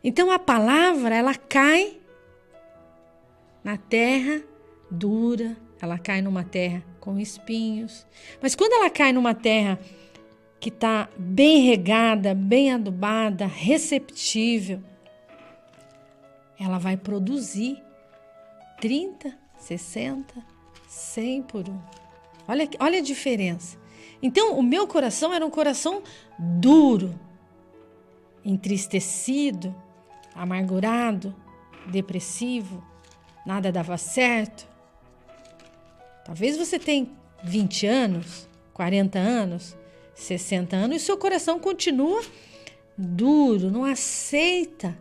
Então a palavra, ela cai na terra dura, ela cai numa terra com espinhos. Mas quando ela cai numa terra que está bem regada, bem adubada, receptível, ela vai produzir 30, 60, 100 por um. Olha a diferença. Então, o meu coração era um coração duro, entristecido, amargurado, depressivo, nada dava certo. Talvez você tenha 20 anos, 40 anos, 60 anos e seu coração continua duro, não aceita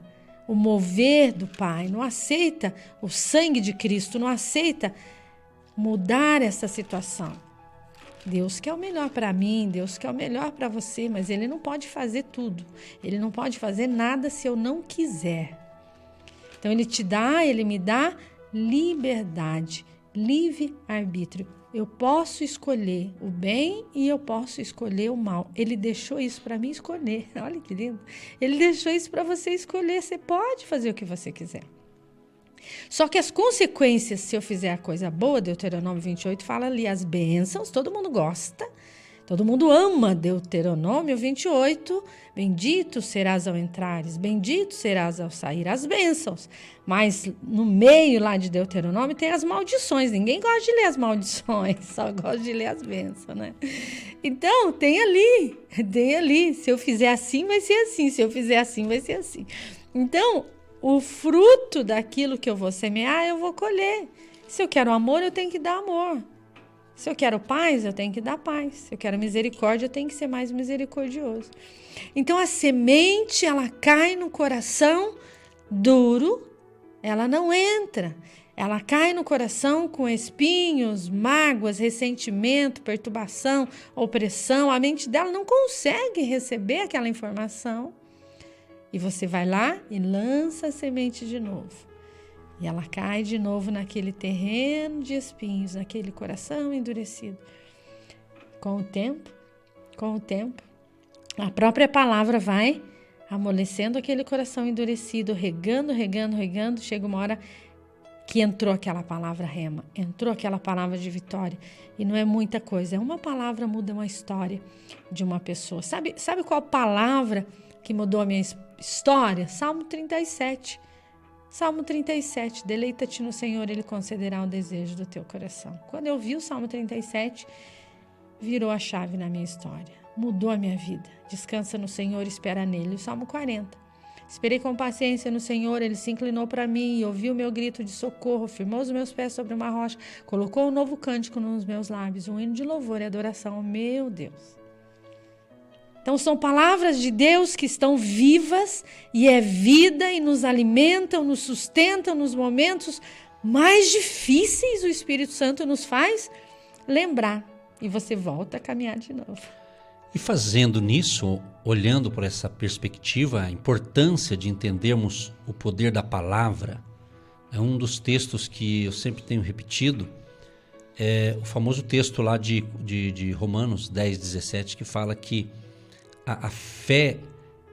o mover do Pai, não aceita o sangue de Cristo, não aceita mudar essa situação. Deus quer o melhor para mim, Deus quer o melhor para você, mas Ele não pode fazer tudo. Ele não pode fazer nada se eu não quiser. Então Ele me dá liberdade, livre-arbítrio. Eu posso escolher o bem e eu posso escolher o mal. Ele deixou isso para mim escolher. Olha que lindo. Ele deixou isso para você escolher. Você pode fazer o que você quiser. Só que as consequências, se eu fizer a coisa boa, Deuteronômio 28 fala ali as bênçãos, todo mundo gosta, todo mundo ama Deuteronômio 28, bendito serás ao entrares, bendito serás ao sair, as bênçãos. Mas no meio lá de Deuteronômio tem as maldições, ninguém gosta de ler as maldições, só gosta de ler as bênçãos, né? Então, tem ali, se eu fizer assim vai ser assim, se eu fizer assim vai ser assim. Então, o fruto daquilo que eu vou semear, eu vou colher. Se eu quero amor, eu tenho que dar amor. Se eu quero paz, eu tenho que dar paz. Se eu quero misericórdia, eu tenho que ser mais misericordioso. Então, a semente, ela cai no coração duro, ela não entra. Ela cai no coração com espinhos, mágoas, ressentimento, perturbação, opressão. A mente dela não consegue receber aquela informação. E você vai lá e lança a semente de novo. E ela cai de novo naquele terreno de espinhos, naquele coração endurecido. Com o tempo, a própria palavra vai amolecendo aquele coração endurecido, regando. Chega uma hora que entrou aquela palavra rema, entrou aquela palavra de vitória. E não é muita coisa, é uma palavra muda uma história de uma pessoa. Sabe qual palavra que mudou a minha história? Salmo 37. Salmo 37, deleita-te no Senhor, Ele concederá o desejo do teu coração. Quando eu vi o Salmo 37, virou a chave na minha história. Mudou a minha vida. Descansa no Senhor, espera nele. O Salmo 40. Esperei com paciência no Senhor, Ele se inclinou para mim e ouviu o meu grito de socorro, firmou os meus pés sobre uma rocha, colocou um novo cântico nos meus lábios, um hino de louvor e adoração ao meu Deus. Então são palavras de Deus que estão vivas e é vida e nos alimentam, nos sustentam nos momentos mais difíceis. O Espírito Santo nos faz lembrar e você volta a caminhar de novo. E fazendo nisso, olhando por essa perspectiva, a importância de entendermos o poder da palavra, é um dos textos que eu sempre tenho repetido, é o famoso texto lá de Romanos 10, 17, que fala que a fé,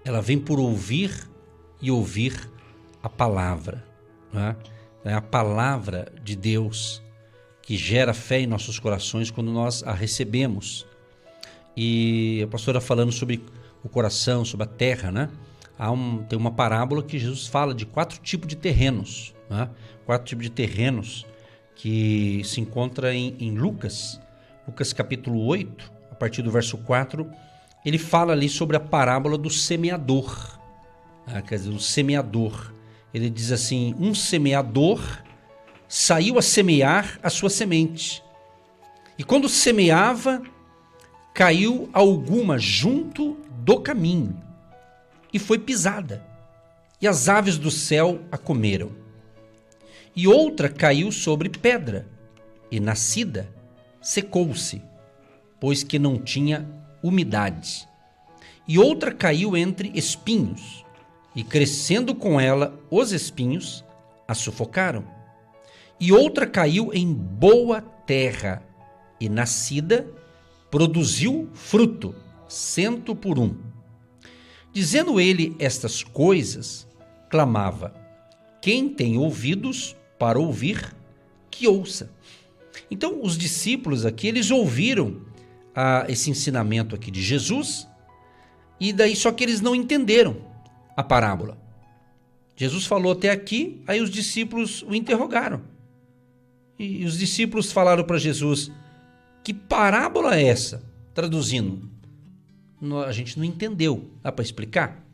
ela vem por ouvir e ouvir a palavra, né? É a palavra de Deus que gera fé em nossos corações quando nós a recebemos. E a pastora falando sobre o coração, sobre a terra, né? Tem uma parábola que Jesus fala de 4 tipos de terrenos, né? 4 tipos de terrenos que se encontra em Lucas capítulo 8, a partir do verso 4, ele fala ali sobre a parábola do semeador, né? Quer dizer, o semeador. Ele diz assim: um semeador saiu a semear a sua semente, e quando semeava, caiu alguma junto do caminho, e foi pisada, e as aves do céu a comeram. E outra caiu sobre pedra, e nascida, secou-se, pois que não tinha umidade. E outra caiu entre espinhos, e crescendo com ela os espinhos, a sufocaram. E outra caiu em boa terra, e nascida, produziu fruto, 100 por 1. Dizendo ele estas coisas, clamava: quem tem ouvidos para ouvir, que ouça. Então, os discípulos aqui, eles ouviram esse ensinamento aqui de Jesus, e daí só que eles não entenderam a parábola. Jesus falou até aqui, aí os discípulos o interrogaram. E os discípulos falaram para Jesus: que parábola é essa? Traduzindo, a gente não entendeu. Dá para explicar?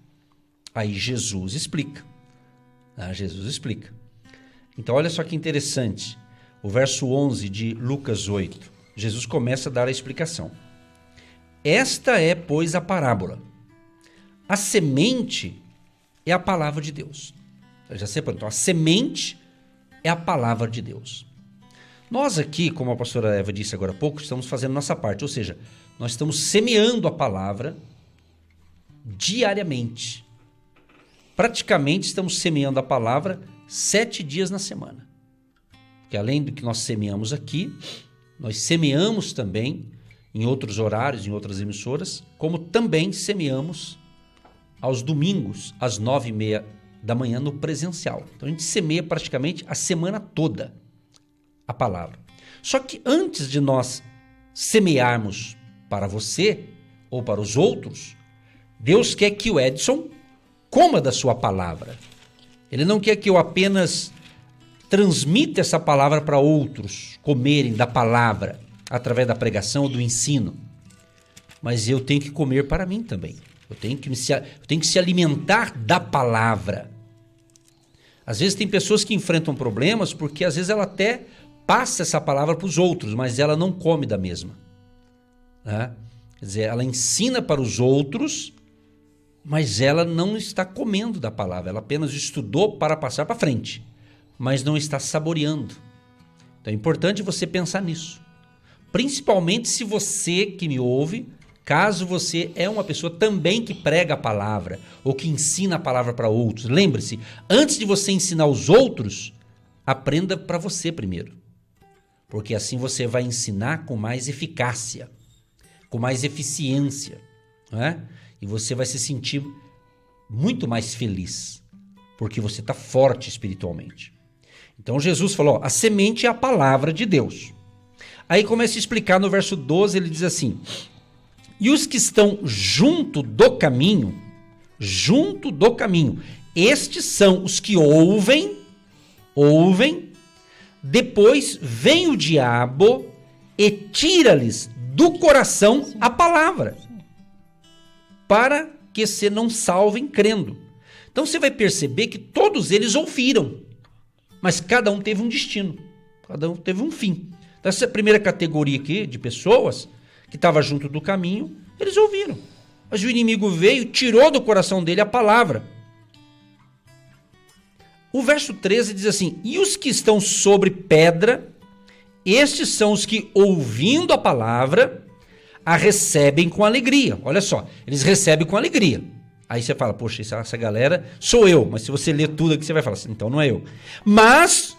Aí Jesus explica. Jesus explica. Então olha só que interessante. O verso 11 de Lucas 8. Jesus começa a dar a explicação. Esta é, pois, a parábola. A semente é a palavra de Deus. Eu já sei, então, a semente é a palavra de Deus. Nós aqui, como a pastora Eva disse agora há pouco, estamos fazendo nossa parte, ou seja, nós estamos semeando a palavra diariamente. Praticamente estamos semeando a palavra 7 dias na semana. Porque além do que nós semeamos aqui, nós semeamos também em outros horários, em outras emissoras, como também semeamos aos domingos, às 9h30 da manhã no presencial. Então a gente semeia praticamente a semana toda a palavra. Só que antes de nós semearmos para você ou para os outros, Deus quer que o Edson coma da sua palavra. Ele não quer que eu apenas transmita essa palavra para outros comerem da palavra através da pregação ou do ensino. Mas eu tenho que comer para mim também. Eu tenho que se alimentar da palavra. Às vezes tem pessoas que enfrentam problemas porque às vezes ela até passa essa palavra para os outros, mas ela não come da mesma. Né? Quer dizer, ela ensina para os outros, mas ela não está comendo da palavra. Ela apenas estudou para passar para frente, mas não está saboreando. Então é importante você pensar nisso. Principalmente se você que me ouve, caso você é uma pessoa também que prega a palavra ou que ensina a palavra para outros. Lembre-se, antes de você ensinar os outros, aprenda para você primeiro. Porque assim você vai ensinar com mais eficácia, com mais eficiência, não é? E você vai se sentir muito mais feliz, porque você está forte espiritualmente. Então Jesus falou, a semente é a palavra de Deus. Aí começa a explicar no verso 12, ele diz assim: e os que estão junto do caminho, estes são os que ouvem, depois vem o diabo e tira-lhes do coração a palavra, para que se não salvem crendo. Então você vai perceber que todos eles ouviram, mas cada um teve um destino, cada um teve um fim. Então, essa primeira categoria aqui de pessoas que estava junto do caminho, eles ouviram. Mas o inimigo veio e tirou do coração dele a palavra. O verso 13 diz assim, e os que estão sobre pedra, estes são os que, ouvindo a palavra, a recebem com alegria. Olha só, eles recebem com alegria. Aí você fala, poxa, essa galera sou eu. Mas se você ler tudo aqui, você vai falar assim, então não é eu. Mas,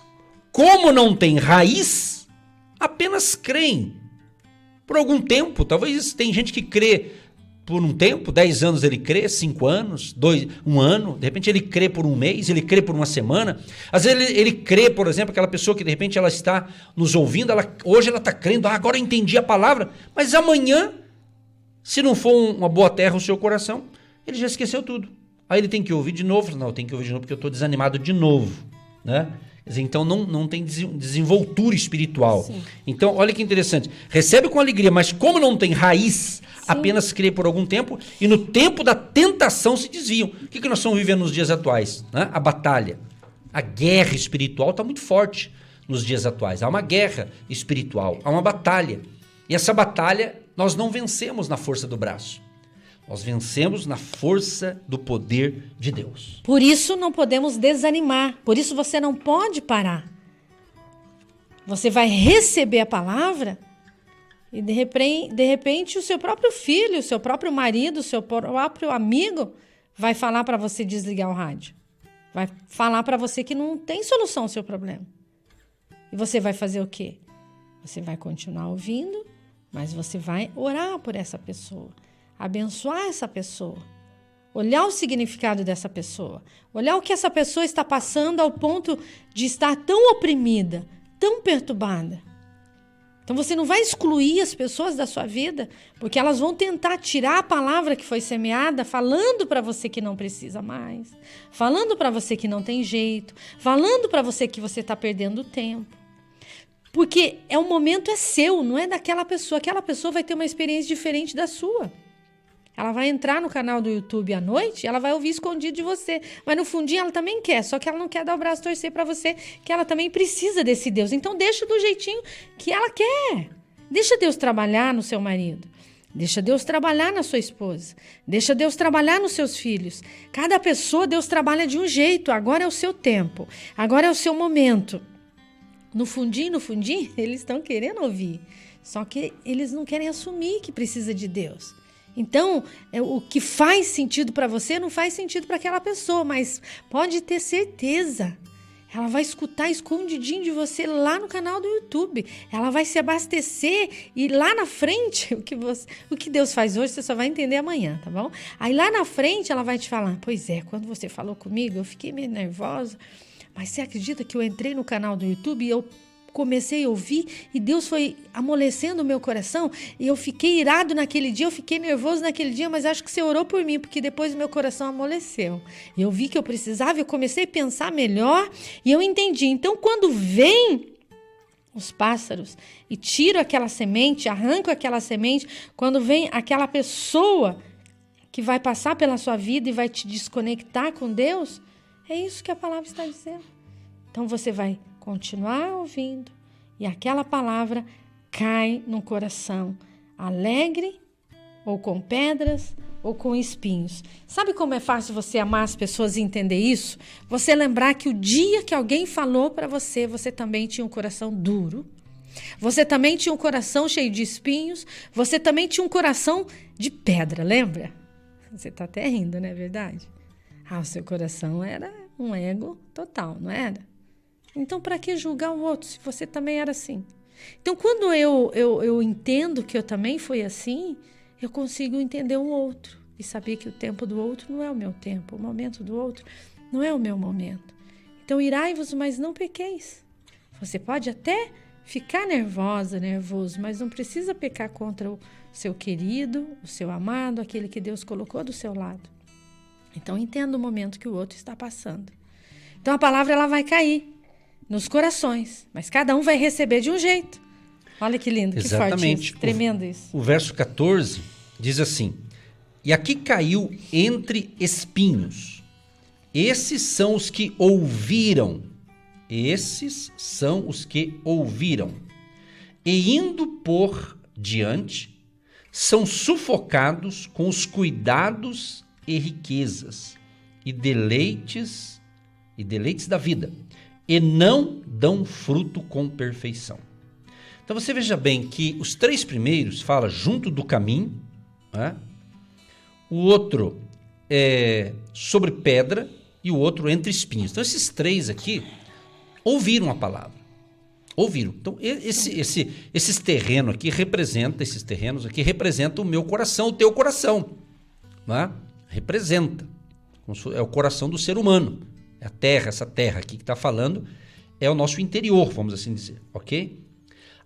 como não tem raiz, apenas creem. Por algum tempo, talvez tem gente que crê por um tempo, 10 anos ele crê, 5 anos, 1 ano, de repente ele crê por um mês, ele crê por uma semana. Às vezes ele crê, por exemplo, aquela pessoa que de repente ela está nos ouvindo, hoje ela está crendo, agora eu entendi a palavra, mas amanhã, se não for uma boa terra o seu coração, ele já esqueceu tudo. Aí ele tem que ouvir de novo, não, tem que ouvir de novo porque eu estou desanimado de novo, né? Então não tem desenvoltura espiritual. Sim. Então olha que interessante, recebe com alegria, mas como não tem raiz, apenas crê por algum tempo e no tempo da tentação se desviam. O que nós estamos vivendo nos dias atuais? Né? A batalha, a guerra espiritual está muito forte nos dias atuais. Há uma guerra espiritual, há uma batalha. E essa batalha nós não vencemos na força do braço. Nós vencemos na força do poder de Deus. Por isso não podemos desanimar. Por isso você não pode parar. Você vai receber a palavra e de repente o seu próprio filho, o seu próprio marido, o seu próprio amigo vai falar para você desligar o rádio. Vai falar para você que não tem solução ao seu problema. E você vai fazer o quê? Você vai continuar ouvindo, mas você vai orar por essa pessoa. Abençoar essa pessoa. olhar o significado dessa pessoa, olhar o que essa pessoa está passando ao ponto de estar tão oprimida, tão perturbada. Então você não vai excluir as pessoas da sua vida, porque elas vão tentar tirar a palavra que foi semeada, falando para você que não precisa mais, falando para você que não tem jeito, falando para você que você está perdendo tempo. Porque o momento é seu, não é daquela pessoa. Aquela pessoa vai ter uma experiência diferente da sua. Ela vai entrar no canal do YouTube à noite, ela vai ouvir escondido de você. Mas no fundinho ela também quer, só que ela não quer dar o braço a torcer para você, que ela também precisa desse Deus. Então deixa do jeitinho que ela quer. Deixa Deus trabalhar no seu marido. Deixa Deus trabalhar na sua esposa. Deixa Deus trabalhar nos seus filhos. Cada pessoa, Deus trabalha de um jeito. Agora é o seu tempo. Agora é o seu momento. No fundinho, eles estão querendo ouvir. Só que eles não querem assumir que precisa de Deus. Então, o que faz sentido para você não faz sentido para aquela pessoa, mas pode ter certeza. Ela vai escutar escondidinho de você lá no canal do YouTube. Ela vai se abastecer e lá na frente, o que Deus faz hoje, você só vai entender amanhã, tá bom? Aí lá na frente ela vai te falar, pois é, quando você falou comigo, eu fiquei meio nervosa. Mas você acredita que eu entrei no canal do YouTube e eu comecei a ouvir e Deus foi amolecendo o meu coração e eu fiquei irado naquele dia, eu fiquei nervoso naquele dia, mas acho que você orou por mim, porque depois o meu coração amoleceu. Eu vi que eu precisava, eu comecei a pensar melhor e eu entendi. Então, quando vem os pássaros e tiro aquela semente, arranco aquela semente, quando vem aquela pessoa que vai passar pela sua vida e vai te desconectar com Deus, é isso que a palavra está dizendo. Então você vai continuar ouvindo e aquela palavra cai no coração alegre ou com pedras ou com espinhos. Sabe como é fácil você amar as pessoas e entender isso? Você lembrar que o dia que alguém falou para você, você também tinha um coração duro. Você também tinha um coração cheio de espinhos. Você também tinha um coração de pedra, lembra? Você está até rindo, não é verdade? O seu coração era um ego total, não era? Então, para que julgar o outro se você também era assim? Então, quando eu entendo que eu também fui assim, eu consigo entender o outro e saber que o tempo do outro não é o meu tempo, o momento do outro não é o meu momento. Então, irai-vos, mas não pequeis. Você pode até ficar nervoso, mas não precisa pecar contra o seu querido, o seu amado, aquele que Deus colocou do seu lado. Então, entenda o momento que o outro está passando. Então, a palavra ela vai cair nos corações, mas cada um vai receber de um jeito. Olha que lindo, exatamente. Que forte isso, tremendo isso. O verso 14 diz assim, e aqui caiu entre espinhos. Esses são os que ouviram. Esses são os que ouviram. E indo por diante, são sufocados com os cuidados e riquezas, e deleites da vida, e não dão fruto com perfeição. Então você veja bem que os três primeiros fala junto do caminho, né? O outro é sobre pedra e o outro entre espinhos. Então esses três aqui ouviram a palavra. Ouviram. Então esses terrenos aqui representam o meu coração, o teu coração, né? Representa. É o coração do ser humano. É a terra, essa terra aqui que está falando é o nosso interior, vamos assim dizer, ok?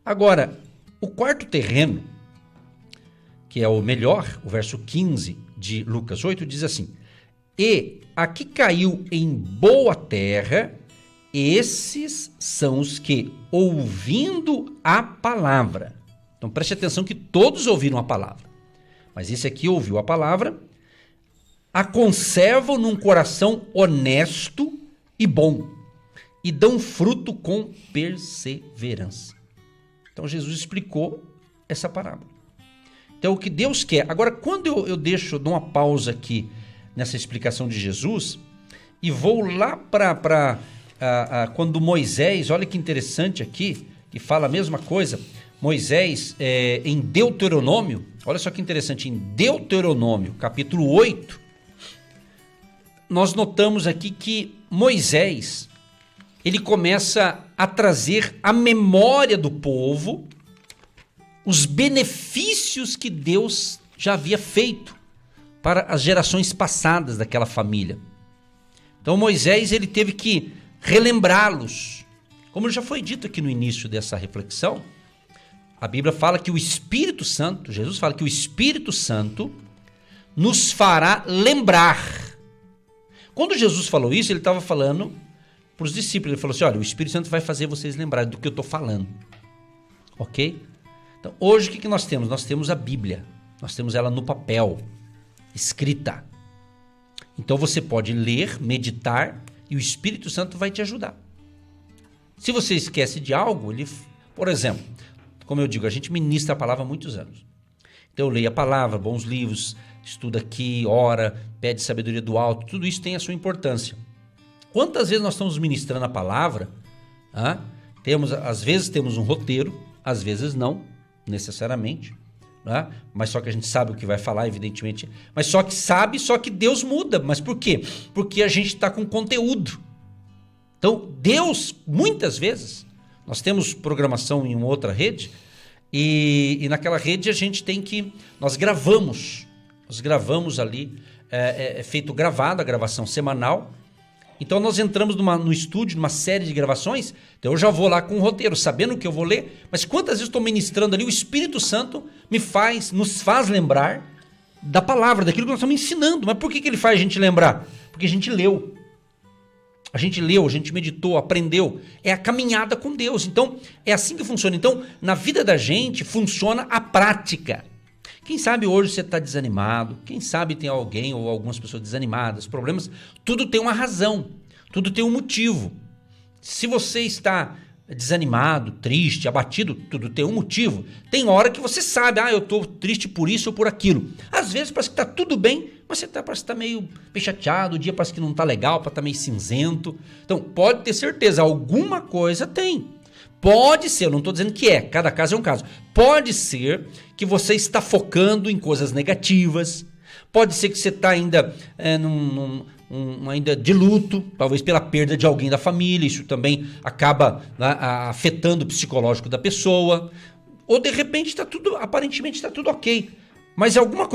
Agora, o quarto terreno, que é o melhor, o verso 15 de Lucas 8, diz assim, e aqui caiu em boa terra, esses são os que, ouvindo a palavra, então preste atenção que todos ouviram a palavra, mas esse aqui ouviu a palavra, a conservam num coração honesto e bom, e dão fruto com perseverança. Então Jesus explicou essa parábola. Então o que Deus quer. Agora, quando eu dou uma pausa aqui nessa explicação de Jesus e vou lá para quando Moisés, olha que interessante aqui, que fala a mesma coisa, Moisés em Deuteronômio, olha só que interessante, em Deuteronômio, capítulo 8, nós notamos aqui que Moisés, ele começa a trazer à memória do povo os benefícios que Deus já havia feito para as gerações passadas daquela família. Então Moisés ele teve que relembrá-los. Como já foi dito aqui no início dessa reflexão, a Bíblia fala que o Espírito Santo, Jesus fala que o Espírito Santo nos fará lembrar. Quando Jesus falou isso, ele estava falando para os discípulos. Ele falou assim, olha, o Espírito Santo vai fazer vocês lembrarem do que eu estou falando. Ok? Então, hoje o que nós temos? Nós temos a Bíblia. Nós temos ela no papel, escrita. Então você pode ler, meditar e o Espírito Santo vai te ajudar. Se você esquece de algo, por exemplo, como eu digo, a gente ministra a palavra há muitos anos. Então eu leio a palavra, bons livros, estuda aqui, ora, pede sabedoria do alto, tudo isso tem a sua importância. Quantas vezes nós estamos ministrando a palavra, às vezes temos um roteiro, às vezes não, necessariamente, mas só que a gente sabe o que vai falar, evidentemente, mas só que Deus muda. Mas por quê? Porque a gente está com conteúdo. Então Deus, muitas vezes, nós temos programação em uma outra rede e naquela rede a gente nós gravamos ali, é feito gravado, a gravação semanal. Então nós entramos no estúdio, numa série de gravações, então eu já vou lá com o roteiro, sabendo o que eu vou ler, mas quantas vezes estou ministrando ali, o Espírito Santo nos faz lembrar da palavra, daquilo que nós estamos ensinando. Mas por que ele faz a gente lembrar? Porque a gente leu. A gente meditou, aprendeu. É a caminhada com Deus. Então, é assim que funciona. Então, na vida da gente, funciona a prática. Quem sabe hoje você está desanimado, quem sabe tem alguém ou algumas pessoas desanimadas, problemas, tudo tem uma razão, tudo tem um motivo. Se você está desanimado, triste, abatido, tudo tem um motivo. Tem hora que você sabe, eu estou triste por isso ou por aquilo. Às vezes parece que está tudo bem, mas você parece que está meio chateado, o dia parece que não está legal, está meio cinzento. Então pode ter certeza, alguma coisa tem. Pode ser, eu não estou dizendo que cada caso é um caso. Pode ser que você está focando em coisas negativas, pode ser que você está ainda ainda de luto, talvez pela perda de alguém da família, isso também acaba afetando o psicológico da pessoa, ou de repente aparentemente está tudo ok, mas alguma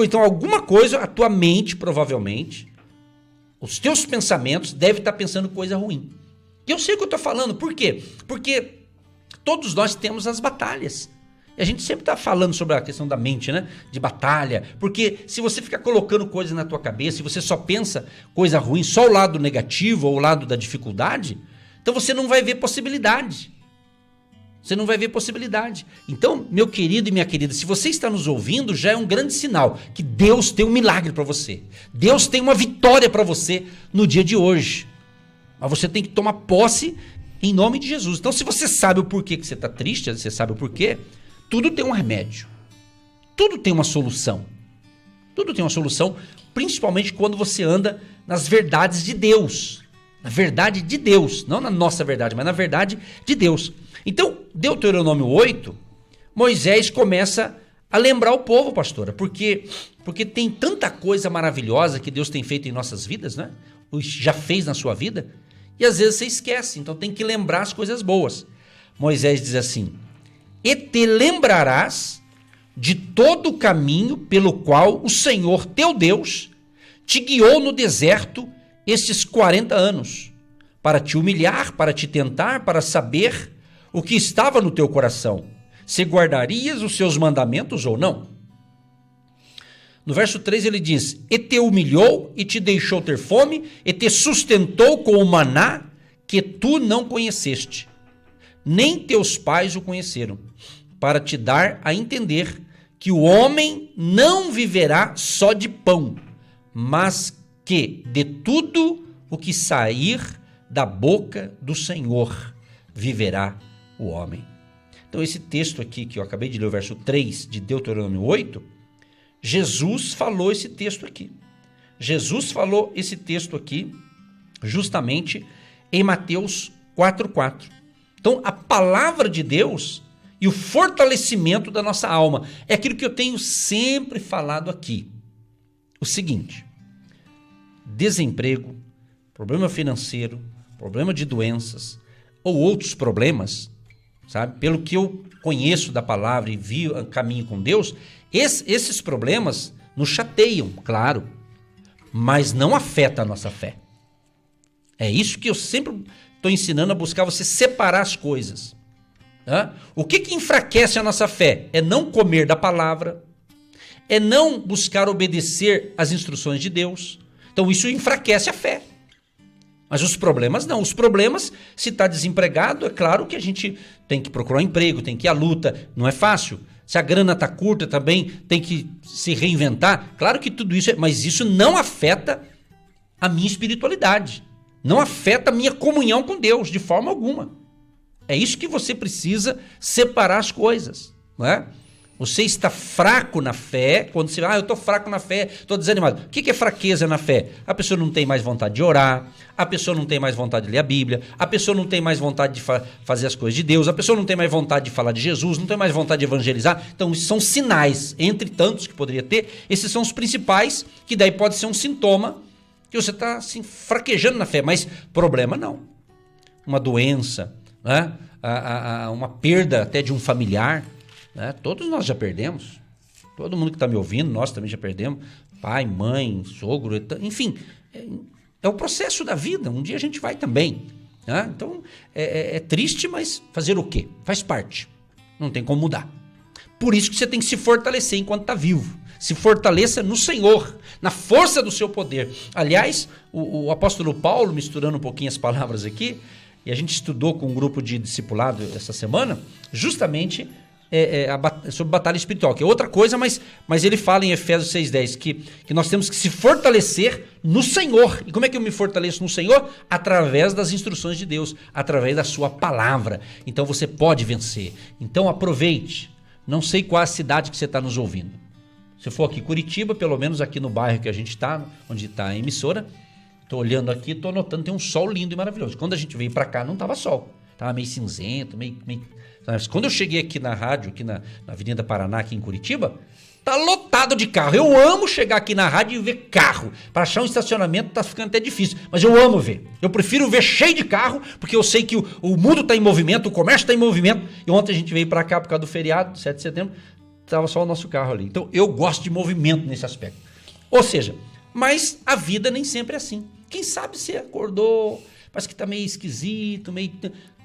coisa, a tua mente provavelmente, os teus pensamentos devem estar pensando coisa ruim. E eu sei o que eu estou falando, por quê? Porque todos nós temos as batalhas. E a gente sempre está falando sobre a questão da mente, né? De batalha. Porque se você ficar colocando coisas na tua cabeça e você só pensa coisa ruim, só o lado negativo ou o lado da dificuldade, então você não vai ver possibilidade. Você não vai ver possibilidade. Então, meu querido e minha querida, se você está nos ouvindo, já é um grande sinal que Deus tem um milagre para você. Deus tem uma vitória para você no dia de hoje. Mas você tem que tomar posse em nome de Jesus. Então, se você sabe o porquê que você está triste, você sabe o porquê, tudo tem um remédio. Tudo tem uma solução. Tudo tem uma solução, principalmente quando você anda nas verdades de Deus. Na verdade de Deus. Não na nossa verdade, mas na verdade de Deus. Então, Deuteronômio 8, Moisés começa a lembrar o povo, pastora, porque tem tanta coisa maravilhosa que Deus tem feito em nossas vidas, né? Já fez na sua vida, e às vezes você esquece, então tem que lembrar as coisas boas. Moisés diz assim: e te lembrarás de todo o caminho pelo qual o Senhor teu Deus te guiou no deserto estes 40 anos, para te humilhar, para te tentar, para saber o que estava no teu coração, se guardarias os seus mandamentos ou não. No verso 3 ele diz: e te humilhou e te deixou ter fome, e te sustentou com o maná que tu não conheceste, nem teus pais o conheceram, para te dar a entender que o homem não viverá só de pão, mas que de tudo o que sair da boca do Senhor viverá o homem. Então esse texto aqui que eu acabei de ler, o verso 3 de Deuteronômio 8, Jesus falou esse texto aqui. Jesus falou esse texto aqui justamente em Mateus 4:4. Então a palavra de Deus e o fortalecimento da nossa alma é aquilo que eu tenho sempre falado aqui. O seguinte: desemprego, problema financeiro, problema de doenças ou outros problemas, sabe? Pelo que eu conheço da palavra e vi o caminho com Deus, esses problemas nos chateiam, claro, mas não afeta a nossa fé. É isso que eu sempre estou ensinando, a buscar você separar as coisas. Tá? O que enfraquece a nossa fé? É não comer da palavra, é não buscar obedecer às instruções de Deus. Então isso enfraquece a fé. Mas os problemas não. Os problemas, se está desempregado, é claro que a gente tem que procurar um emprego, tem que ir à luta, não é fácil. Se a grana está curta também, tem que se reinventar. Claro que tudo isso, mas isso não afeta a minha espiritualidade. Não afeta a minha comunhão com Deus, de forma alguma. É isso que você precisa separar as coisas, não é? Você está fraco na fé, quando você eu estou fraco na fé, estou desanimado. O que é fraqueza na fé? A pessoa não tem mais vontade de orar, a pessoa não tem mais vontade de ler a Bíblia, a pessoa não tem mais vontade de fazer as coisas de Deus, a pessoa não tem mais vontade de falar de Jesus, não tem mais vontade de evangelizar. Então, isso são sinais, entre tantos que poderia ter, esses são os principais, que daí pode ser um sintoma que você está assim, fraquejando na fé, mas problema não. Uma doença, né? Uma perda até de um familiar, né? Todos nós já perdemos, todo mundo que está me ouvindo, nós também já perdemos, pai, mãe, sogro, enfim, é o processo da vida, um dia a gente vai também, né? Então é triste, mas fazer o quê? Faz parte, não tem como mudar. Por isso que você tem que se fortalecer enquanto está vivo, se fortaleça no Senhor, na força do seu poder. Aliás, o apóstolo Paulo, misturando um pouquinho as palavras aqui, e a gente estudou com um grupo de discipulado essa semana, justamente sobre batalha espiritual, que é outra coisa, mas ele fala em Efésios 6,10 que nós temos que se fortalecer no Senhor. E como é que eu me fortaleço no Senhor? Através das instruções de Deus, através da sua palavra. Então você pode vencer. Então aproveite. Não sei qual a cidade que você está nos ouvindo. Se for aqui Curitiba, pelo menos aqui no bairro que a gente está, onde está a emissora, estou olhando aqui, estou notando que tem um sol lindo e maravilhoso. Quando a gente veio para cá não estava sol, estava meio cinzento, meio... Mas quando eu cheguei aqui na rádio, aqui na Avenida Paraná, aqui em Curitiba, tá lotado de carro. Eu amo chegar aqui na rádio e ver carro. Para achar um estacionamento tá ficando até difícil, mas eu amo ver. Eu prefiro ver cheio de carro, porque eu sei que o mundo está em movimento, o comércio está em movimento. E ontem a gente veio para cá por causa do feriado, 7 de setembro, estava só o nosso carro ali. Então eu gosto de movimento nesse aspecto. Ou seja, mas a vida nem sempre é assim. Quem sabe você acordou, parece que está meio esquisito,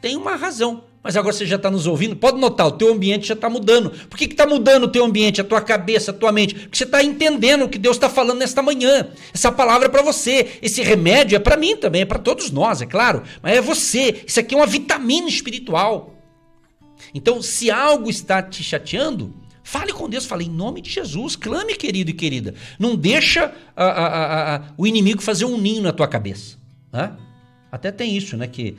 tem uma razão. Mas agora você já está nos ouvindo, pode notar, o teu ambiente já está mudando. Por que está mudando o teu ambiente, a tua cabeça, a tua mente? Porque você está entendendo o que Deus está falando nesta manhã. Essa palavra é para você, esse remédio é para mim também, é para todos nós, é claro. Mas é você, isso aqui é uma vitamina espiritual. Então, se algo está te chateando, fale com Deus, fale em nome de Jesus, clame, querido e querida. Não deixa o inimigo fazer um ninho na tua cabeça. Né? Até tem isso, né, que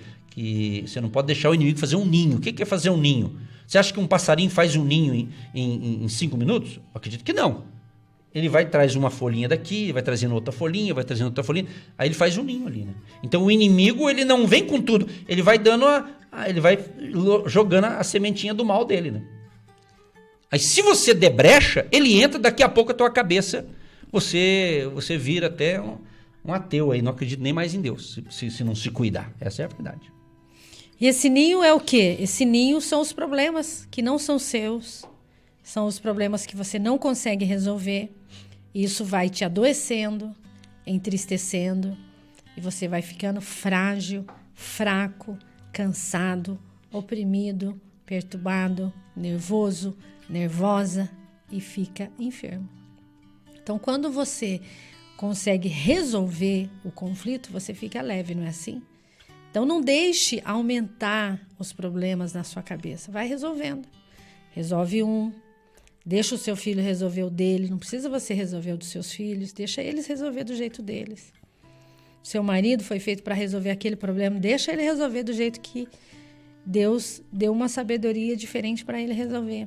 você não pode deixar o inimigo fazer um ninho. O que é fazer um ninho? Você acha que um passarinho faz um ninho em 5 minutos? Eu acredito que não. Ele traz uma folhinha daqui, vai trazendo outra folhinha, aí ele faz um ninho ali, né? Então o inimigo, ele não vem com tudo, ele vai dando ele vai jogando a sementinha do mal dele, né? Aí se você der brecha, ele entra, daqui a pouco a tua cabeça, você vira até um ateu aí, não acredita nem mais em Deus, se não se cuidar. Essa é a verdade. E esse ninho é o quê? Esse ninho são os problemas que não são seus, são os problemas que você não consegue resolver. Isso vai te adoecendo, entristecendo, e você vai ficando frágil, fraco, cansado, oprimido, perturbado, nervoso, nervosa e fica enfermo. Então, quando você consegue resolver o conflito, você fica leve, não é assim? Então, não deixe aumentar os problemas na sua cabeça. Vai resolvendo. Resolve um. Deixa o seu filho resolver o dele. Não precisa você resolver o dos seus filhos. Deixa eles resolver do jeito deles. Seu marido foi feito para resolver aquele problema. Deixa ele resolver do jeito que Deus deu uma sabedoria diferente para ele resolver.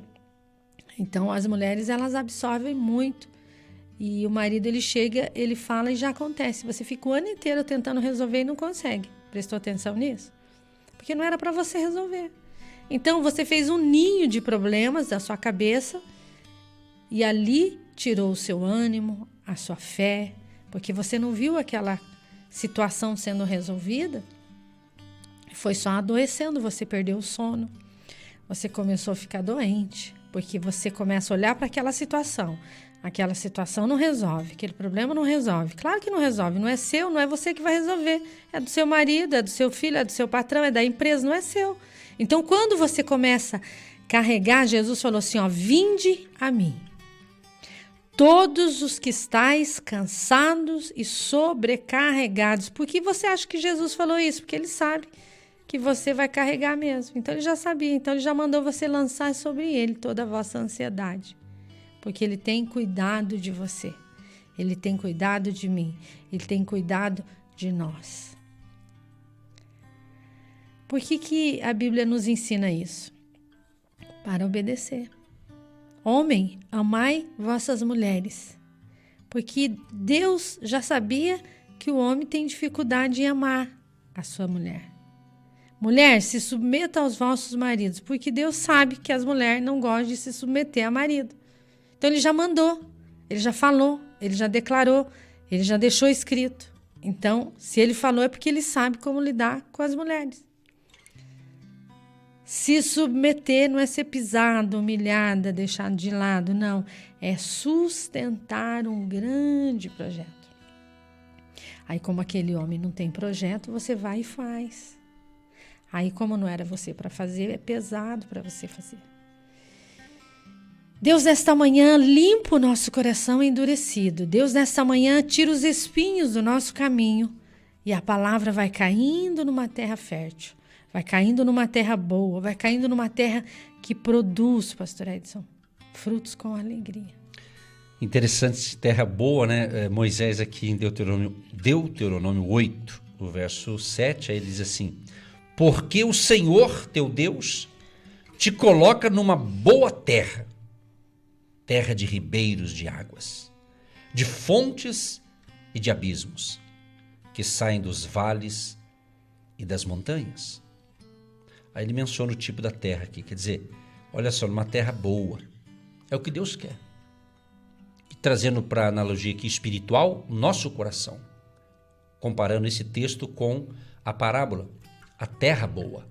Então, as mulheres, elas absorvem muito. E o marido, ele chega, ele fala e já acontece. Você fica o ano inteiro tentando resolver e não consegue. Prestou atenção nisso? Porque não era para você resolver. Então, você fez um ninho de problemas da sua cabeça e ali tirou o seu ânimo, a sua fé, porque você não viu aquela situação sendo resolvida. Foi só adoecendo, você perdeu o sono. Você começou a ficar doente, porque você começa a olhar para aquela situação. aquela situação não resolve, aquele problema não resolve. Claro que não resolve, não é seu, não é você que vai resolver. É do seu marido, é do seu filho, é do seu patrão, é da empresa, não é seu. Então, quando você começa a carregar, Jesus falou assim, ó, vinde a mim. Todos os que estáis cansados e sobrecarregados. Por que você acha que Jesus falou isso? Porque ele sabe que você vai carregar mesmo. Então, ele já sabia. Então, ele já mandou você lançar sobre ele toda a vossa ansiedade. Porque ele tem cuidado de você. Ele tem cuidado de mim. Ele tem cuidado de nós. Por que a Bíblia nos ensina isso? Para obedecer. Homem, amai vossas mulheres, porque Deus já sabia que o homem tem dificuldade em amar a sua mulher. Mulher, se submeta aos vossos maridos, porque Deus sabe que as mulheres não gostam de se submeter a marido. Então ele já mandou, ele já falou, ele já declarou, ele já deixou escrito. Então, se ele falou é porque ele sabe como lidar com as mulheres. Se submeter não é ser pisado, humilhada, deixado de lado, não. É sustentar um grande projeto. Aí, como aquele homem não tem projeto, você vai e faz. Aí, como não era você para fazer, é pesado para você fazer. Deus, nesta manhã, limpa o nosso coração endurecido. Deus, nesta manhã, tira os espinhos do nosso caminho e a palavra vai caindo numa terra fértil. Vai caindo numa terra boa, vai caindo numa terra que produz, pastor Edson, frutos com alegria. Interessante, terra boa, né? Moisés aqui em Deuteronômio 8, o verso 7, aí ele diz assim, porque o Senhor, teu Deus, te coloca numa boa terra, terra de ribeiros de águas, de fontes e de abismos, que saem dos vales e das montanhas. Aí ele menciona o tipo da terra aqui, quer dizer, olha só, numa terra boa, é o que Deus quer. E trazendo para a analogia aqui espiritual, nosso coração, comparando esse texto com a parábola, a terra boa.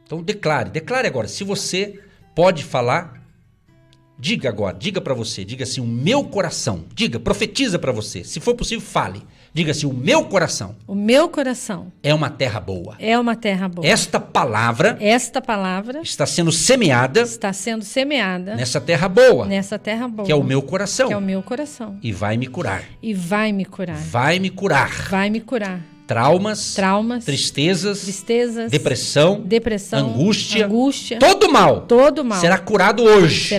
Então declare agora, se você pode falar, diga agora, diga para você, diga assim, o meu coração, diga, profetiza para você, se for possível fale. Diga assim, o meu coração. O meu coração. É uma terra boa. É uma terra boa. Esta palavra. Está sendo semeada. Nessa terra boa. Nessa terra boa. Que é o meu coração. Que é o meu coração. E vai me curar. E vai me curar. Vai me curar. Vai me curar. Traumas, tristezas, depressão, angústia, todo mal será curado hoje.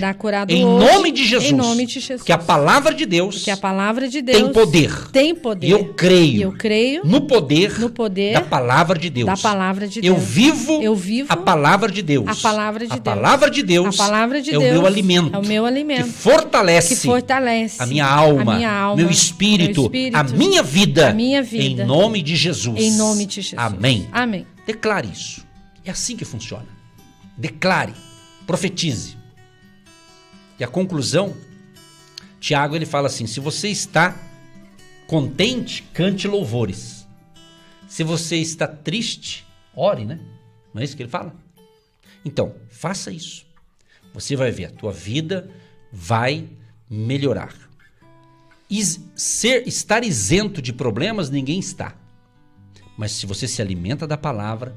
Em nome de Jesus. Que a palavra de Deus tem poder. E eu creio no poder da palavra de Deus. Eu vivo a palavra de Deus. A palavra de Deus é o meu alimento. Que fortalece a minha alma, meu espírito, a minha vida. Em nome de Jesus. Em nome de Jesus. Amém. Amém. Declare isso. É assim que funciona. Declare, profetize. E a conclusão, Tiago ele fala assim, se você está contente, cante louvores. Se você está triste, ore, né? Não é isso que ele fala? Então, faça isso. Você vai ver, a tua vida vai melhorar. Estar isento de problemas, ninguém está. Mas se você se alimenta da palavra,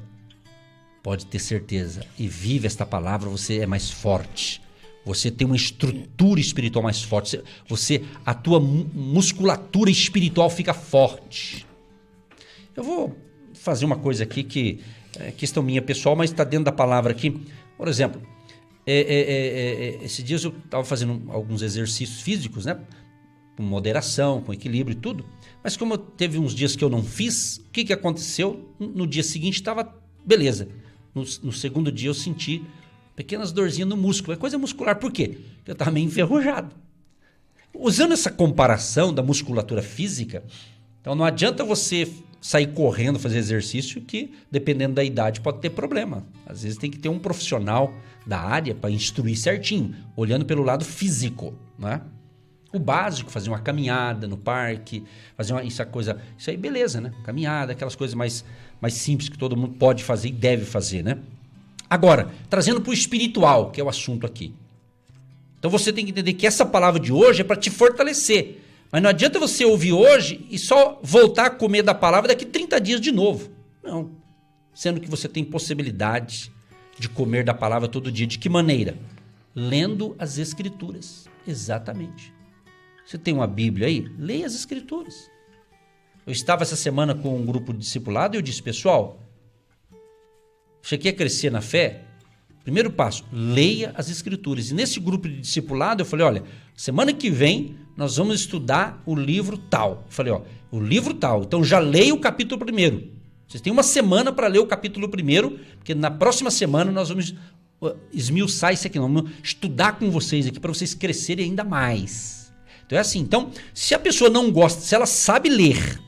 pode ter certeza, e vive esta palavra, você é mais forte. Você tem uma estrutura espiritual mais forte. A tua musculatura espiritual fica forte. Eu vou fazer uma coisa aqui que é questão minha pessoal, mas está dentro da palavra aqui. Por exemplo, esses dias eu estava fazendo alguns exercícios físicos, né? Com moderação, com equilíbrio e tudo. Mas como teve uns dias que eu não fiz, o que aconteceu? No dia seguinte estava beleza. No segundo dia eu senti pequenas dorzinhas no músculo. É coisa muscular. Por quê? Porque eu estava meio enferrujado. Usando essa comparação da musculatura física, então não adianta você sair correndo, fazer exercício que, dependendo da idade, pode ter problema. Às vezes tem que ter um profissional da área para instruir certinho, olhando pelo lado físico, né? O básico, fazer uma caminhada no parque, fazer isso aí beleza, né? Caminhada, aquelas coisas mais simples que todo mundo pode fazer e deve fazer, né? Agora, trazendo para o espiritual, que é o assunto aqui. Então você tem que entender que essa palavra de hoje é para te fortalecer. Mas não adianta você ouvir hoje e só voltar a comer da palavra daqui 30 dias de novo. Não. Sendo que você tem possibilidade de comer da palavra todo dia. De que maneira? Lendo as Escrituras. Exatamente. Você tem uma Bíblia aí? Leia as Escrituras. Eu estava essa semana com um grupo de discipulado e eu disse, pessoal, você quer crescer na fé? Primeiro passo, leia as Escrituras. E nesse grupo de discipulado eu falei, olha, semana que vem nós vamos estudar o livro tal. Eu falei, ó, o livro tal. Então já leia o capítulo 1. Vocês têm uma semana para ler o capítulo 1, porque na próxima semana nós vamos esmiuçar isso aqui, vamos estudar com vocês aqui para vocês crescerem ainda mais. Então é assim, então, se a pessoa não gosta, se ela sabe ler,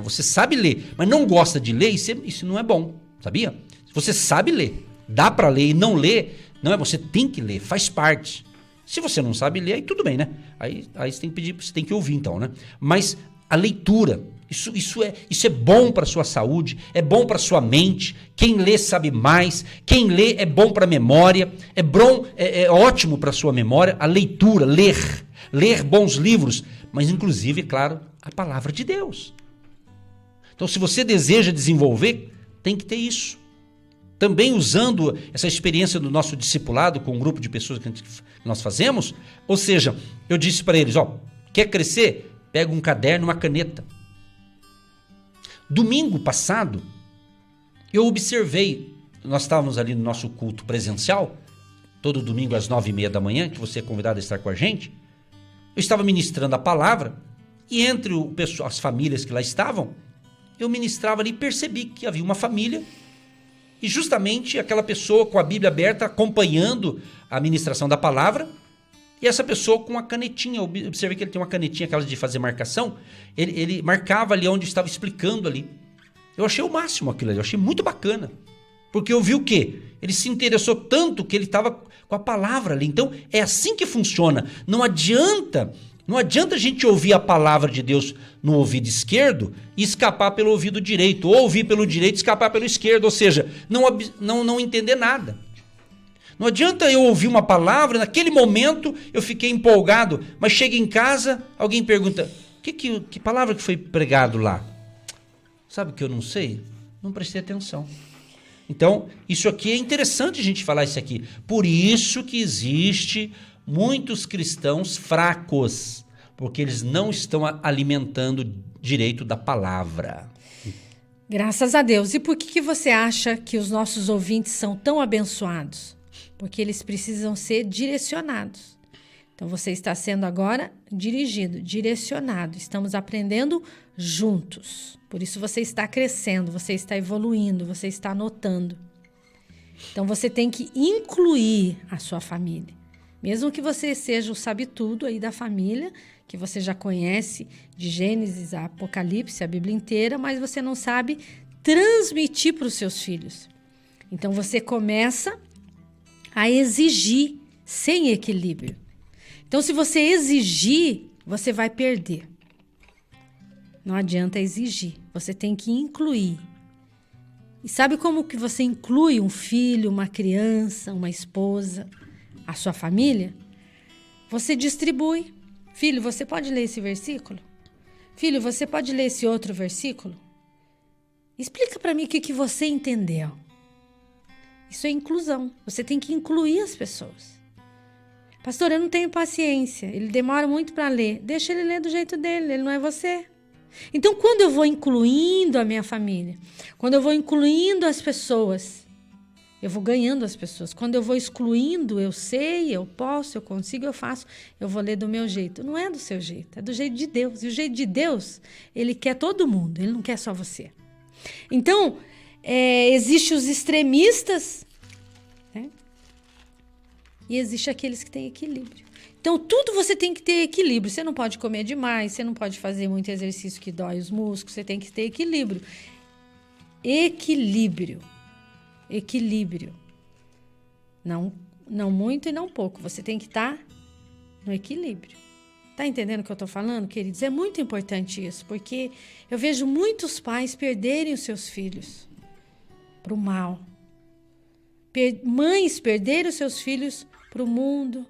você sabe ler, mas não gosta de ler, isso não é bom, sabia? Se você sabe ler, dá para ler e não ler, não é, você tem que ler, faz parte. Se você não sabe ler, aí tudo bem, né? Aí você tem que pedir, você tem que ouvir então, né? Mas a leitura, isso é bom para sua saúde, é bom para sua mente. Quem lê sabe mais, quem lê é bom para a memória, é ótimo para sua memória. A leitura, ler bons livros, mas inclusive, claro, a palavra de Deus. Então, se você deseja desenvolver, tem que ter isso. Também usando essa experiência do nosso discipulado com um grupo de pessoas que nós fazemos, ou seja, eu disse para eles, ó, quer crescer? Pega um caderno, uma caneta. Domingo passado, eu observei, nós estávamos ali no nosso culto presencial, todo domingo às 9h30 da manhã, que você é convidado a estar com a gente. Eu estava ministrando a palavra e entre as famílias que lá estavam, eu ministrava ali e percebi que havia uma família e justamente aquela pessoa com a Bíblia aberta acompanhando a ministração da palavra e essa pessoa com uma canetinha. Eu observei que ele tem uma canetinha, aquela de fazer marcação, ele marcava ali onde estava explicando ali. Eu achei o máximo aquilo ali, eu achei muito bacana. Porque eu vi o quê? Ele se interessou tanto que ele estava com a palavra ali. Então, é assim que funciona. Não adianta a gente ouvir a palavra de Deus no ouvido esquerdo e escapar pelo ouvido direito. Ou ouvir pelo direito e escapar pelo esquerdo. Ou seja, não entender nada. Não adianta eu ouvir uma palavra, naquele momento eu fiquei empolgado, mas chega em casa, alguém pergunta, que palavra que foi pregado lá? Sabe que eu não sei? Não prestei atenção. Então, isso aqui é interessante a gente falar isso aqui. Por isso que existe muitos cristãos fracos, porque eles não estão alimentando direito da palavra. Graças a Deus. E por que você acha que os nossos ouvintes são tão abençoados? Porque eles precisam ser direcionados. Então, você está sendo agora dirigido, direcionado. Estamos aprendendo juntos. Por isso você está crescendo, você está evoluindo, você está anotando. Então, você tem que incluir a sua família. Mesmo que você seja o sabe-tudo aí da família, que você já conhece de Gênesis a Apocalipse, a Bíblia inteira, mas você não sabe transmitir para os seus filhos. Então, você começa a exigir sem equilíbrio. Então, se você exigir, você vai perder. Não adianta exigir, você tem que incluir. E sabe como que você inclui um filho, uma criança, uma esposa, a sua família? Você distribui. Filho, você pode ler esse versículo? Filho, você pode ler esse outro versículo? Explica para mim o que você entendeu. Isso é inclusão. Você tem que incluir as pessoas. Pastor, eu não tenho paciência. Ele demora muito para ler. Deixa ele ler do jeito dele, ele não é você. Então, quando eu vou incluindo a minha família, quando eu vou incluindo as pessoas, eu vou ganhando as pessoas. Quando eu vou excluindo, eu sei, eu posso, eu consigo, eu faço, eu vou ler do meu jeito. Não é do seu jeito, é do jeito de Deus. E o jeito de Deus, ele quer todo mundo, ele não quer só você. Então, existem os extremistas, né? E existe aqueles que têm equilíbrio. Então, tudo você tem que ter equilíbrio. Você não pode comer demais, você não pode fazer muito exercício que dói os músculos, você tem que ter equilíbrio. Equilíbrio. Não muito e não pouco. Você tem que estar no equilíbrio. Tá entendendo o que eu estou falando, queridos? É muito importante isso, porque eu vejo muitos pais perderem os seus filhos para o mal. Mães perderem os seus filhos para o mundo,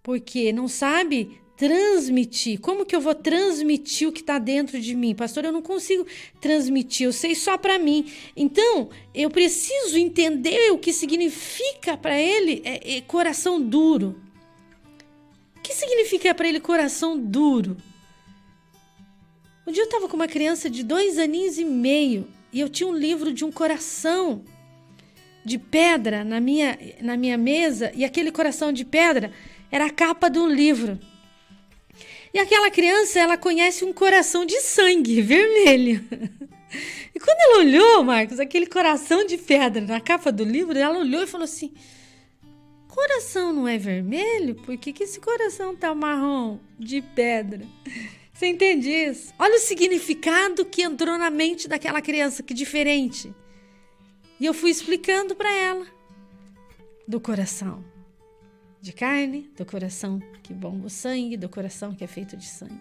porque não sabe transmitir. Como que eu vou transmitir o que está dentro de mim? Pastor, eu não consigo transmitir, eu sei só para mim. Então, eu preciso entender o que significa para ele coração duro. O que significa para ele coração duro? Um dia eu estava com uma criança de 2 aninhos e meio e eu tinha um livro de um coração de pedra na minha mesa, e aquele coração de pedra era a capa de um livro. E aquela criança, ela conhece um coração de sangue vermelho. E quando ela olhou, Marcos, aquele coração de pedra na capa do livro, ela olhou e falou assim: coração não é vermelho? Por que esse coração tá marrom de pedra? Você entende isso? Olha o significado que entrou na mente daquela criança, que diferente. E eu fui explicando para ela do coração de carne, do coração que bomba o sangue, do coração que é feito de sangue.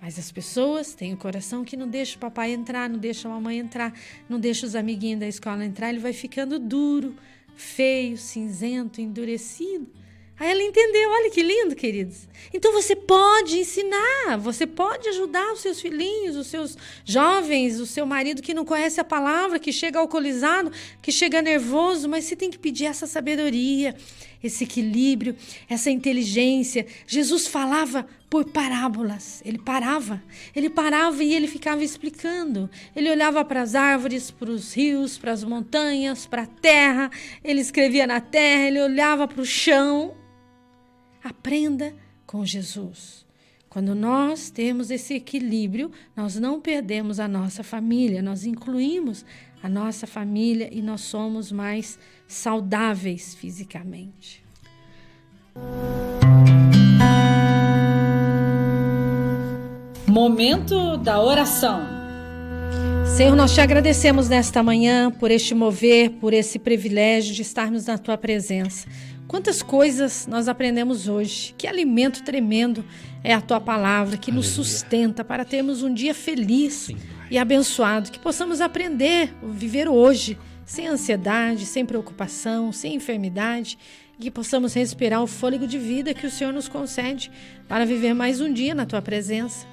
Mas as pessoas têm o coração que não deixa o papai entrar, não deixa a mamãe entrar, não deixa os amiguinhos da escola entrar, ele vai ficando duro, feio, cinzento, endurecido. Aí ela entendeu, olha que lindo, queridos. Então você pode ensinar, você pode ajudar os seus filhinhos, os seus jovens, o seu marido que não conhece a palavra, que chega alcoolizado, que chega nervoso, mas você tem que pedir essa sabedoria, esse equilíbrio, essa inteligência. Jesus falava por parábolas, ele parava e ele ficava explicando. Ele olhava para as árvores, para os rios, para as montanhas, para a terra, ele escrevia na terra, ele olhava para o chão. Aprenda com Jesus. Quando nós temos esse equilíbrio, nós não perdemos a nossa família, nós incluímos a nossa família e nós somos mais saudáveis fisicamente. Momento da oração. Senhor, nós te agradecemos nesta manhã por este mover, por esse privilégio de estarmos na tua presença. Quantas coisas nós aprendemos hoje. Que alimento tremendo é a tua palavra que nos sustenta para termos um dia feliz e abençoado. Que possamos aprender a viver hoje sem ansiedade, sem preocupação, sem enfermidade. E que possamos respirar o fôlego de vida que o Senhor nos concede para viver mais um dia na tua presença.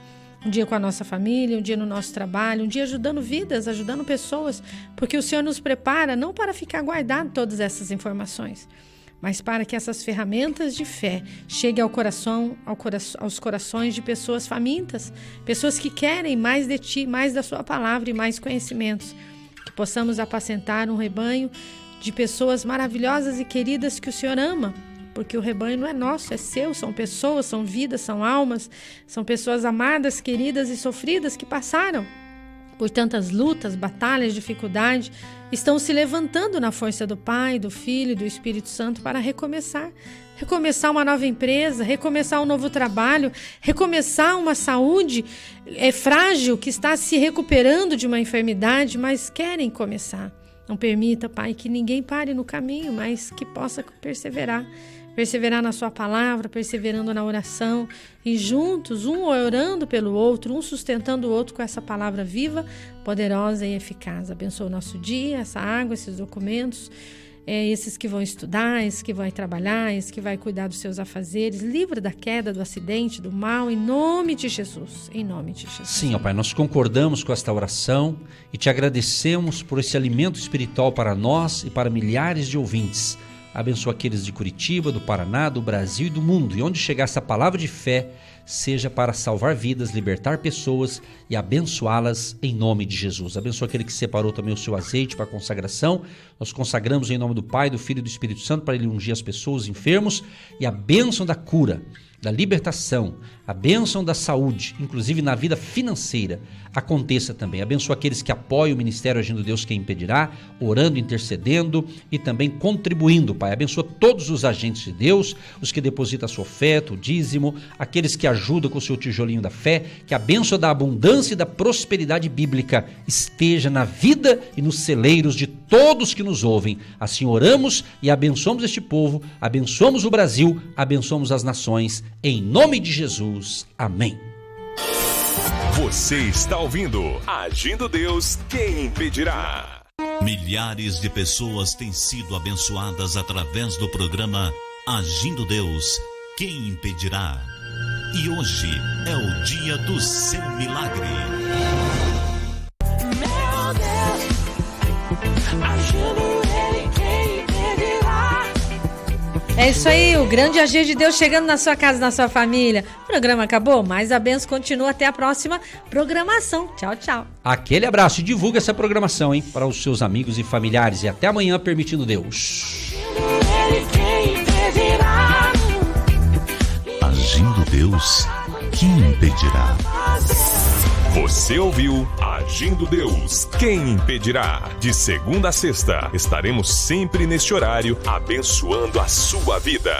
Um dia com a nossa família, um dia no nosso trabalho, um dia ajudando vidas, ajudando pessoas. Porque o Senhor nos prepara não para ficar guardado todas essas informações, mas para que essas ferramentas de fé cheguem aos corações de pessoas famintas, pessoas que querem mais de Ti, mais da Sua palavra e mais conhecimentos. Que possamos apacentar um rebanho de pessoas maravilhosas e queridas que o Senhor ama, porque o rebanho não é nosso, é seu, são pessoas, são vidas, são almas, são pessoas amadas, queridas e sofridas que passaram por tantas lutas, batalhas, dificuldades, estão se levantando na força do Pai, do Filho e do Espírito Santo para recomeçar uma nova empresa, recomeçar um novo trabalho, recomeçar uma saúde frágil que está se recuperando de uma enfermidade, mas querem começar. Não permita, Pai, que ninguém pare no caminho, mas que possa perseverar na sua palavra, perseverando na oração e juntos, um orando pelo outro, um sustentando o outro com essa palavra viva, poderosa e eficaz. Abençoa o nosso dia, essa água, esses documentos, esses que vão estudar, esses que vão trabalhar, esses que vão cuidar dos seus afazeres. Livra da queda, do acidente, do mal, em nome de Jesus. Em nome de Jesus. Sim, ó Pai, nós concordamos com esta oração e te agradecemos por esse alimento espiritual para nós e para milhares de ouvintes. Abençoa aqueles de Curitiba, do Paraná, do Brasil e do mundo. E onde chegar essa palavra de fé, seja para salvar vidas, libertar pessoas e abençoá-las em nome de Jesus. Abençoa aquele que separou também o seu azeite para a consagração. Nós consagramos em nome do Pai, do Filho e do Espírito Santo para ele ungir as pessoas enfermos. E a bênção da cura, da libertação, a bênção da saúde, inclusive na vida financeira, aconteça também. Abençoa aqueles que apoiam o Ministério Agindo Deus Quem Impedirá, orando, intercedendo e também contribuindo, Pai. Abençoa todos os agentes de Deus, os que depositam a sua oferta, o dízimo, aqueles que ajudam com o seu tijolinho da fé. Que a bênção da abundância e da prosperidade bíblica esteja na vida e nos celeiros de todos que nos ouvem. Assim oramos e abençoamos este povo, abençoamos o Brasil, abençoamos as nações, em nome de Jesus. Amém. Você está ouvindo Agindo Deus, Quem Impedirá? Milhares de pessoas têm sido abençoadas através do programa Agindo Deus, quem impedirá? E hoje é o dia do seu milagre. Meu Deus, ajuda ele, quem impedirá? É isso aí, o grande agir de Deus chegando na sua casa, na sua família. O programa acabou, mas a bênção continua até a próxima programação. Tchau, tchau. Aquele abraço e divulga essa programação, hein, para os seus amigos e familiares. E até amanhã, permitindo Deus. Ele, quem impedirá? Agindo Deus, quem impedirá? Você ouviu Agindo Deus, quem impedirá? De segunda a sexta, estaremos sempre neste horário, abençoando a sua vida.